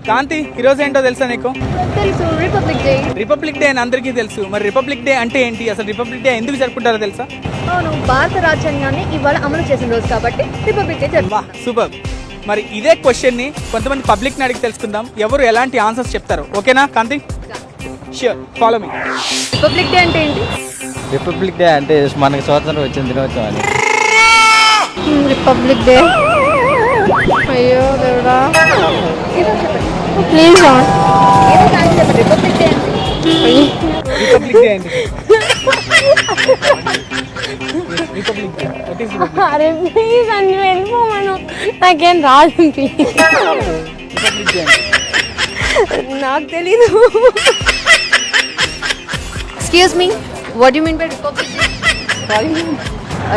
కాంతి, ఈరోజు ఏంటో తెలుసా నీకు? తెలుసు, రిపబ్లిక్ డే. రిపబ్లిక్ డే అని అందరికీ తెలుసు. మరి రిపబ్లిక్ డే అంటే ఏంటి, అసలు రిపబ్లిక్ డే ఎందుకు జరుపుకుంటారో తెలుసా? అవును, భారత రాజ్యాంగాన్ని ఇవాళ అమలు చేసిన రోజు కాబట్టి రిపబ్లిక్ డే వా, సూపర్. మరి ఇదే క్వశ్చన్ ని కొంతమంది పబ్లిక్ ని అడిగి తెలుసుకుందాం, ఎవరు ఎలాంటి ఆన్సర్స్ చెప్తారు. ఓకేనా Kanti? Sure, follow me. Republic day అంటే ఏంటి? రిపబ్లిక్ డే అంటే మనకి స్వాతంత్రం వచ్చిన దినోత్సవం అని. రిపబ్లిక్ డే, అయ్యో దేవుడా, please republic day republic day ఏంటి? Republic day what is republic? అరే ప్లీజ్ అని వెళ్ళిపోమను, నాకేం రాదు ప్లీజ్. రిపబ్లిక్ డే అంటే నాకు తెలీదు. Excuse me, what you mean by republic day?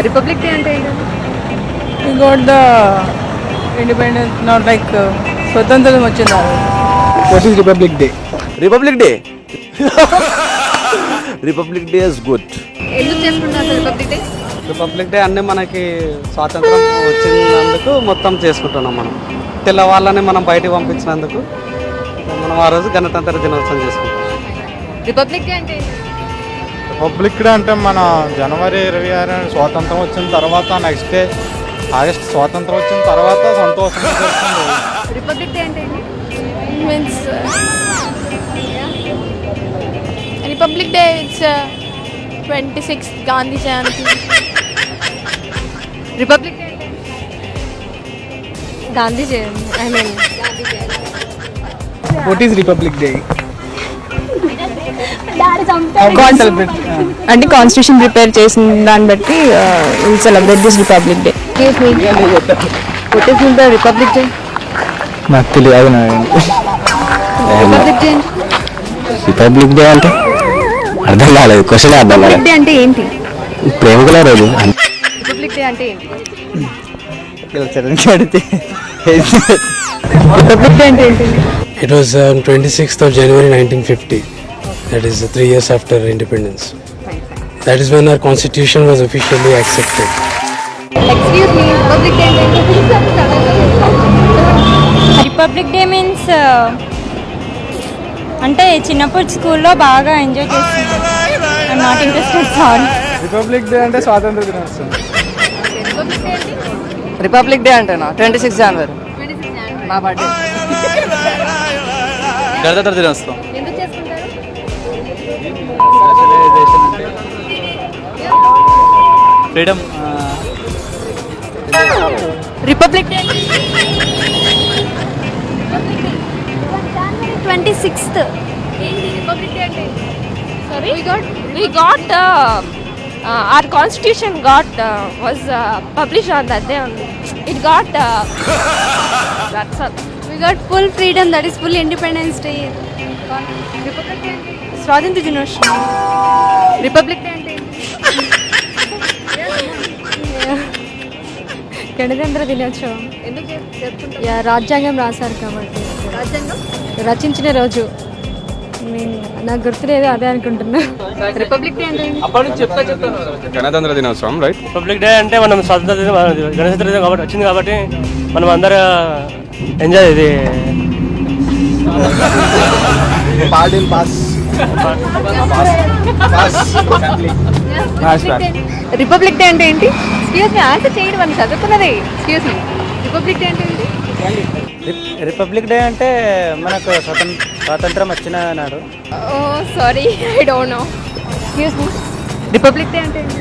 Republic day అంటే ఏంటి? We got the independence, not like స్వతంత్రం వచ్చింది. What is republic day? Republic day republic day is good. ఎందుకు చేసుకుంటారు రిపబ్లిక్ డే? రిపబ్లిక్ డే అన్నీ మనకి స్వాతంత్రం వచ్చినందుకు మొత్తం చేసుకుంటున్నాం. మనం తెల్లవాళ్ళని మనం బయటికి పంపించినందుకు మనం ఆ రోజు గణతంత్ర దినోత్సవం చేసుకుంటాం. రిపబ్లిక్ డే అంటే ఏంటి? రిపబ్లిక్ డే అంటే మన జనవరి 26 స్వాతంత్రం వచ్చిన తర్వాత నెక్స్ట్ డే ఆగస్ట్ స్వాతంత్రం వచ్చిన తర్వాత సంతోషంగా జరుపుకుంటాం. రిపబ్లిక్ డే అంటే ఏంటి? Means republic day it's 26th Gandhi Jayanti. Republic day అంటే Gandhi Jayanti, I mean what is republic day? Celebrate అంటే కాన్స్టిట్యూషన్ ప్రిపేర్ చేసిన దాన్ని బట్టి will celebrate this republic day. What is the republic day? నాకు తెలియదు. రిపబ్లిక్ డే రిపబ్లిక్ డే అంటే అర్థం కాలేదు, క్వశ్చన్ అర్థం కాలేదు. డే అంటే ఏంటి? ప్రేమికుల రోజు. రిపబ్లిక్ డే అంటే ఏంటి? అడిగితే రిపబ్లిక్ డే అంటే ఏంటి? It was on 26th of January 1950. That is 3 years after independence. That is when our constitution was officially accepted. Excuse me, republic day అంటే ఏంటి? రిపబ్లిక్ డే మీన్స్ అంటే చిన్నప్పుడు స్కూల్లో బాగా ఎంజాయ్ చేస్తున్నాను. I'm not interested, sorry. Republic day అంటే స్వాతంత్ర దినోత్సవం. రిపబ్లిక్ డే ఏంటి? రిపబ్లిక్ డే అంటేనా 26 జనవరి నా బర్త్డే. గణతంత్ర దినోత్సవం. ఎందుకు చేసుకుంటారు? ఫ్రీడమ్. Republic day 26th. ఏంటి? రిపబ్లిక్ డే అంటే ఏంటి? Sorry? We got our constitution was published on that day only. It got that's all. We got full freedom, that is full Independence Day. Republic day అంటే ఏంటి? స్వాతంత్ర దినోత్సవం. Republic day అంటే ఏంటి? గణతంత్ర దినోత్సవం. ఎందుకు జరుపుకుంటారు? రాజ్యాంగం రాశారు కాబట్టి, రాజ్యాంగం రచించిన రోజు. నాకు గుర్తులేదు, అదే అనుకుంటున్నా. రిపబ్లిక్ డే అంటే ఏంటి? గణతంత్ర దినోత్సవం, రైట్? రిపబ్లిక్ డే అంటే మనం స్వాతంత్ర దినం, గణతంత్ర దినం కాబట్టి వచ్చింది కాబట్టి మనం అందరూ ఎంజాయ్ ఇది రిపబ్లిక్ డే అంటే ఏంటి? ఎక్స్క్యూజ్ మీ, ఆన్సర్ చేయండి, మనం చదువుకున్నదే. ఎక్స్క్యూజ్ మీ, రిపబ్లిక్ డే అంటే ఏంటి? రిపబ్లిక్ డే అంటే మనకు స్వాతంత్రం వచ్చిన నాడు. Oh sorry, I don't know. Excuse me, republic day అంటే ఏంటి?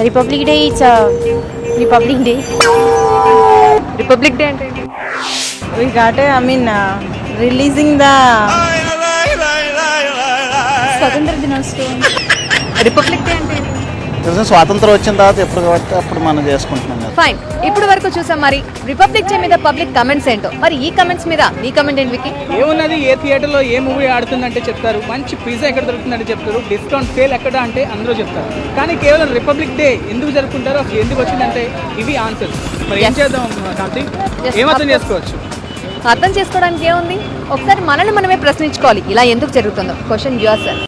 Republic day it's republic day. Republic day అంటే ఏంటి? We got I mean releasing the స్వతంత్ర దినోత్సవం. రిపబ్లిక్ డే అంటే ఏంటి? స్వాతంత్రం వచ్చిన తర్వాత ఎప్పుడు కాబట్టి అప్పుడు మనం చేసుకుంటున్నాం కదా. ఫైన్, ఇప్పుడు వరకు చూసాం. మరి రిపబ్లిక్ డే మీద పబ్లిక్ కమెంట్స్ ఏంటో. మరి ఈ కమెంట్స్ మీద మీ కమెంట్ ఏంటి వికీ? ఏమున్నది, ఏ థియేటర్లో ఏ మూవీ ఆడుతుందంటే చెప్తారు, మంచి పిజ్జా ఎక్కడ దొరుకుతుందంటే చెప్తారు, డిస్కౌంట్ సేల్ ఎక్కడ అంటే అందరూ చెప్తారు. కానీ కేవలం రిపబ్లిక్ డే ఎందుకు జరుపుకుంటారో, అసలు ఎందుకు వచ్చిందంటే ఇవి ఆన్సర్స్. మరి ఏం చేద్దాం కాంతి? ఏమర్థం చేసుకోవచ్చు? అర్థం చేసుకోవడానికి ఏముంది, ఒకసారి మనల్ని మనమే ప్రశ్నించుకోవాలి, ఇలా ఎందుకు జరుగుతుందో. Question your self.